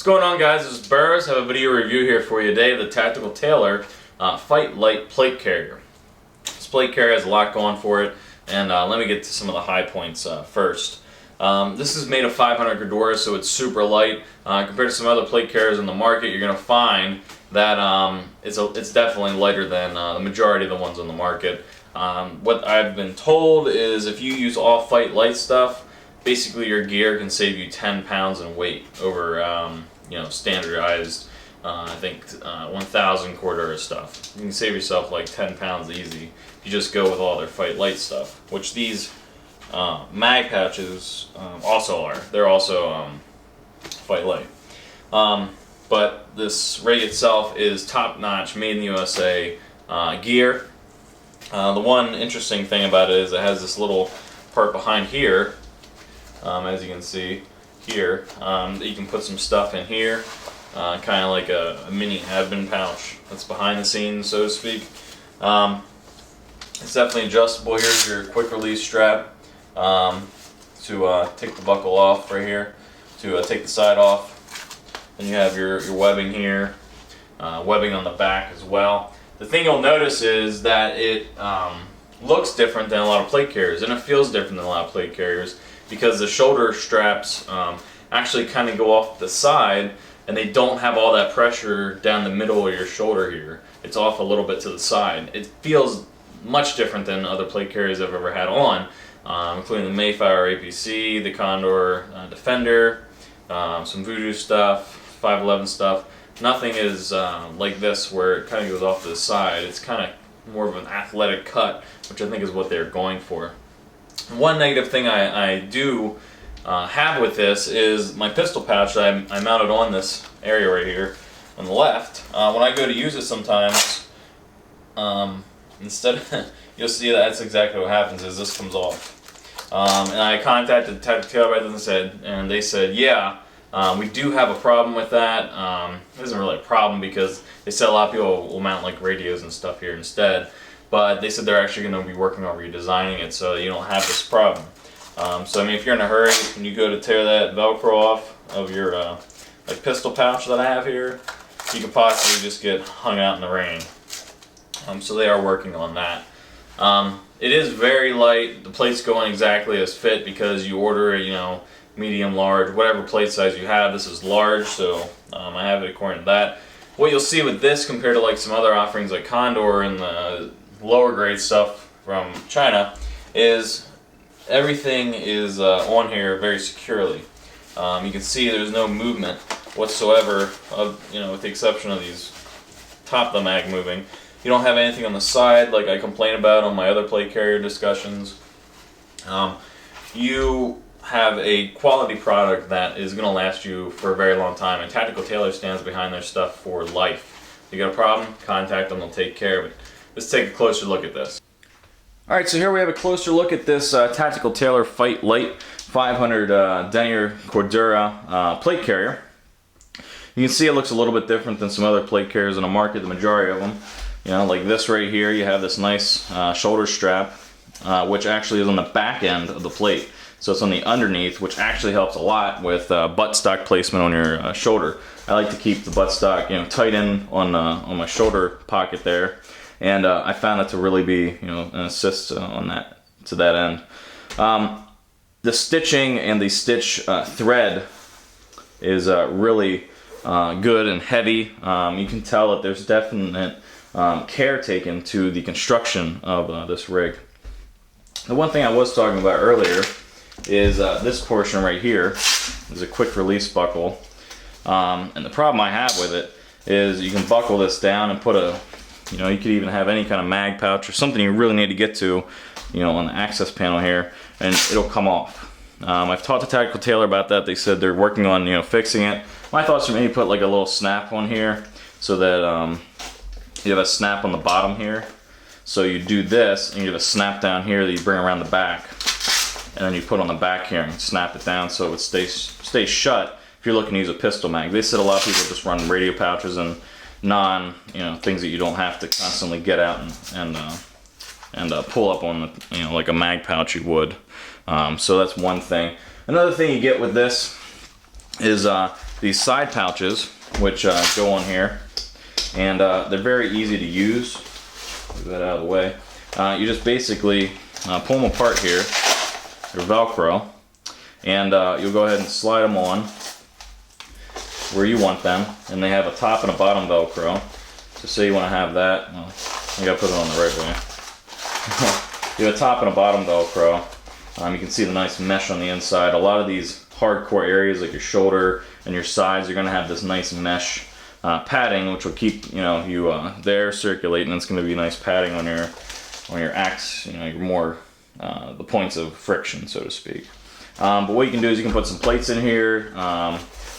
What's going on, guys? This is Berz. I have a video review here for you today of the Tactical Tailor Fight Light Plate Carrier. This plate carrier has a lot going for it, and let me get to some of the high points first. This is made of 500 Cordura, so it's super light. Compared to some other plate carriers in the market, you're going to find that it's definitely lighter than the majority of the ones on the market. What I've been told is if you use all Fight Light stuff, basically your gear can save you 10 pounds in weight over standardized I think 1000 Cordura stuff. You can save yourself like 10 pounds easy if you just go with all their Fight Light stuff, which these mag pouches also are. They're also Fight Light. But this rig itself is top-notch, made in the USA gear. The one interesting thing about it is it has this little part behind here, as you can see here, that you can put some stuff in here, kind of like a mini admin pouch that's behind the scenes, so to speak. It's definitely adjustable. Here's your quick release strap to take the buckle off right here, to take the side off. Then you have your webbing here, webbing on the back as well. The thing you'll notice is that it looks different than a lot of plate carriers, and it feels different than a lot of plate carriers, because the shoulder straps actually kind of go off the side, and they don't have all that pressure down the middle of your shoulder here. It's off a little bit to the side. It feels much different than other plate carriers I've ever had on, including the Mayflower APC, the Condor Defender, some Voodoo stuff, 511 stuff. Nothing is like this where it kind of goes off to the side. It's kind of more of an athletic cut, which I think is what they're going for. One negative thing I do have with this is my pistol pouch that I mounted on this area right here on the left. When I go to use it sometimes, instead of, you'll see that's exactly what happens is this comes off. And I contacted Tactical Tailor and they said, yeah, we do have a problem with that. It isn't really a problem because they said a lot of people will mount like radios and stuff here instead. But they said they're actually going to be working on redesigning it so that you don't have this problem. So I mean, if you're in a hurry and you go to tear that Velcro off of your like pistol pouch that I have here, you could possibly just get hung out in the rain. So they are working on that. It is very light. The plates go in exactly as fit because you order it, medium, large, whatever plate size you have. This is large, so I have it according to that. What you'll see with this compared to like some other offerings like Condor and the lower grade stuff from China is everything is on here very securely. You can see there's no movement whatsoever, with the exception of these top of the mag moving. You don't have anything on the side like I complain about on my other plate carrier discussions. You have a quality product that is going to last you for a very long time, and Tactical Tailor stands behind their stuff for life. If you got a problem, contact them, they'll take care of it. Let's take a closer look at this. Alright, so here we have a closer look at this Tactical Tailor Fight Light 500 denier Cordura plate carrier. You can see it looks a little bit different than some other plate carriers in the market, the majority of them. Like this right here, you have this nice shoulder strap, which actually is on the back end of the plate. So it's on the underneath, which actually helps a lot with buttstock placement on your shoulder. I like to keep the buttstock, tight in on my shoulder pocket there, and I found it to really be, an assist on that to that end. The stitching and the stitch thread is really good and heavy. You can tell that there's definite care taken to the construction of this rig. The one thing I was talking about earlier is this portion right here is a quick release buckle, and the problem I have with it is you can buckle this down and put a, you could even have any kind of mag pouch or something you really need to get to, on the access panel here, and it'll come off. I've talked to Tactical Tailor about that. They said they're working on fixing it. My thoughts are maybe put like a little snap on here so that you have a snap on the bottom here. So you do this and you have a snap down here that you bring around the back, and then you put on the back here and snap it down so it stays shut if you're looking to use a pistol mag. They said a lot of people just run radio pouches and things that you don't have to constantly get out and pull up on the, like a mag pouch you would. So that's one thing. Another thing you get with this is these side pouches, which go on here, and they're very easy to use. Move that out of the way. You just basically pull them apart here. They're Velcro, and you'll go ahead and slide them on where you want them, and they have a top and a bottom Velcro. So say you want to have that. Well, I gotta put it on the right way. You have a top and a bottom Velcro. You can see the nice mesh on the inside. A lot of these hardcore areas like your shoulder and your sides, you're gonna have this nice mesh padding, which will keep you the air circulating. It's gonna be nice padding on your axe, your more the points of friction, so to speak. But what you can do is you can put some plates in here.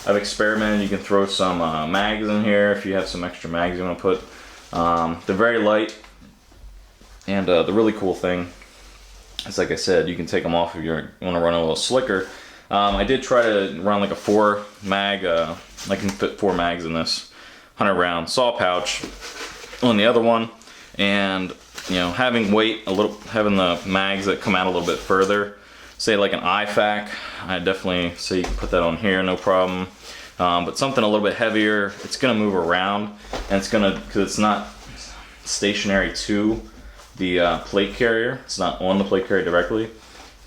I've experimented. You can throw some mags in here if you have some extra mags you want to put. They're very light, and the really cool thing is, like I said, you can take them off if you want to run a little slicker. I did try to run like a 4 mag. I can fit 4 mags in this 100 round saw pouch on the other one, and having weight having the mags that come out a little bit further. Say like an IFAC, I definitely say you can put that on here, no problem. But something a little bit heavier, it's gonna move around, and it's gonna, because it's not stationary to the plate carrier, it's not on the plate carrier directly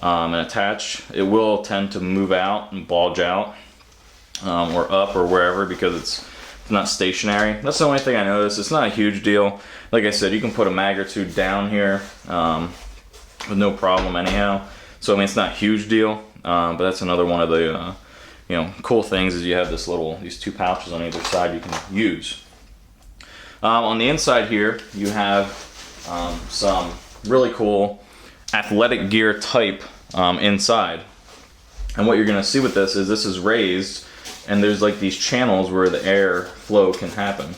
and attached, it will tend to move out and bulge out or up or wherever, because it's not stationary. That's the only thing I noticed. It's not a huge deal. Like I said, you can put a mag or two down here with no problem anyhow. So I mean, it's not a huge deal, but that's another one of the cool things, is you have these 2 pouches on either side you can use. On the inside here, you have some really cool athletic gear type inside. And what you're going to see with this is raised, and there's like these channels where the air flow can happen.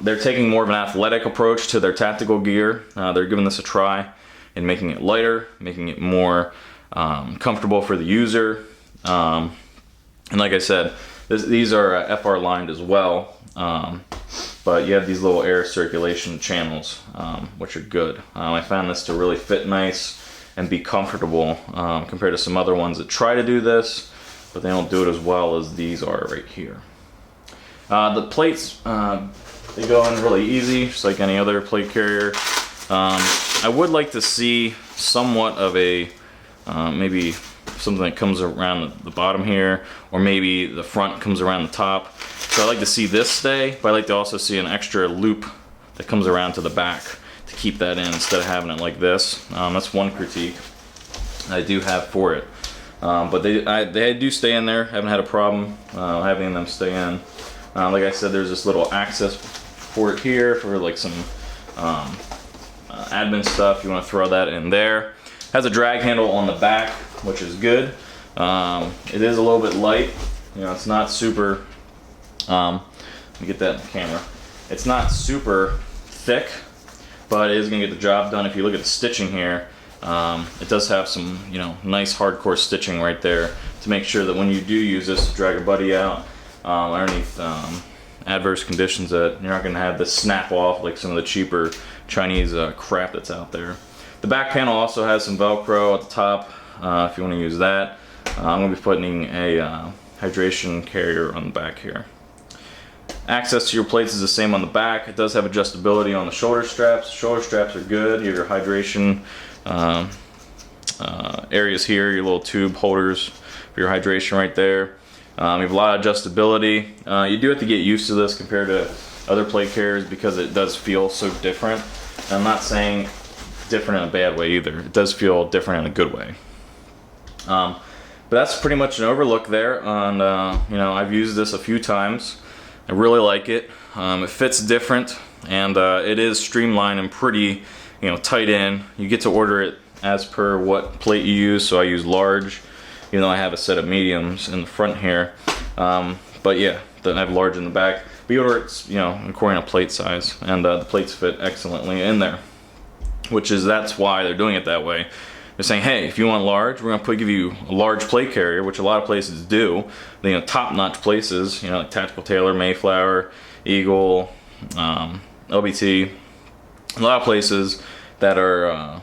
They're taking more of an athletic approach to their tactical gear. They're giving this a try and making it lighter, making it more comfortable for the user. And like I said, these are FR lined as well, but you have these little air circulation channels, which are good. I found this to really fit nice and be comfortable compared to some other ones that try to do this, but they don't do it as well as these are right here. The plates, they go in really easy, just like any other plate carrier. I would like to see somewhat of a, maybe something that comes around the bottom here, or maybe the front comes around the top. So I like to see this stay, but I like to also see an extra loop that comes around to the back to keep that in instead of having it like this. That's one critique I do have for it. But they do stay in there. Haven't had a problem having them stay in. Like I said, there's this little access port here for like some admin stuff. You want to throw that in there. Has a drag handle on the back, which is good. It is a little bit light. It's not super. Let me get that in the camera. It's not super thick, but it is going to get the job done. If you look at the stitching here, it does have some, nice hardcore stitching right there to make sure that when you do use this to drag a buddy out underneath adverse conditions, that you're not going to have this snap off like some of the cheaper Chinese crap that's out there. The back panel also has some Velcro at the top if you want to use that. I'm going to be putting a hydration carrier on the back here. Access to your plates is the same on the back. It does have adjustability on the shoulder straps. Shoulder straps are good. You have your hydration areas here, your little tube holders for your hydration right there. You have a lot of adjustability. You do have to get used to this compared to other plate carriers because it does feel so different. I'm not saying different in a bad way either. It does feel different in a good way. But that's pretty much an overlook there on, I've used this a few times. I really like it. It fits different, and it is streamlined and pretty, tight in. You get to order it as per what plate you use, so I use large, even though I have a set of mediums in the front here. But yeah, I have large in the back. But you order it, according to plate size, and the plates fit excellently in there. That's why they're doing it that way. They're saying, hey, if you want large, we're gonna give you a large plate carrier, which a lot of places do. Top-notch places, like Tactical Tailor, Mayflower, Eagle, LBT. A lot of places that are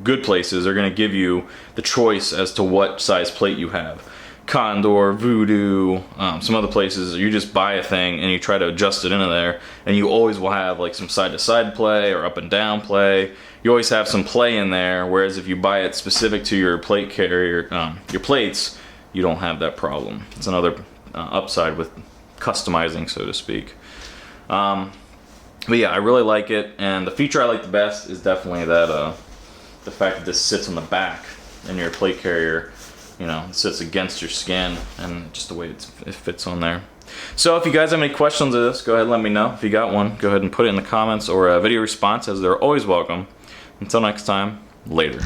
good places are gonna give you the choice as to what size plate you have. Condor, Voodoo, some other places, you just buy a thing and you try to adjust it into there, and you always will have like some side-to-side play or up and down play. You always have some play in there, whereas if you buy it specific to your plate carrier, your plates, you don't have that problem. It's another upside with customizing, so to speak. But yeah, I really like it, and the feature I like the best is definitely that the fact that this sits on the back in your plate carrier. You know, it sits against your skin, and just the way it fits on there. So if you guys have any questions of this, go ahead and let me know. If you got one, go ahead and put it in the comments or a video response, as they're always welcome. Until next time, later.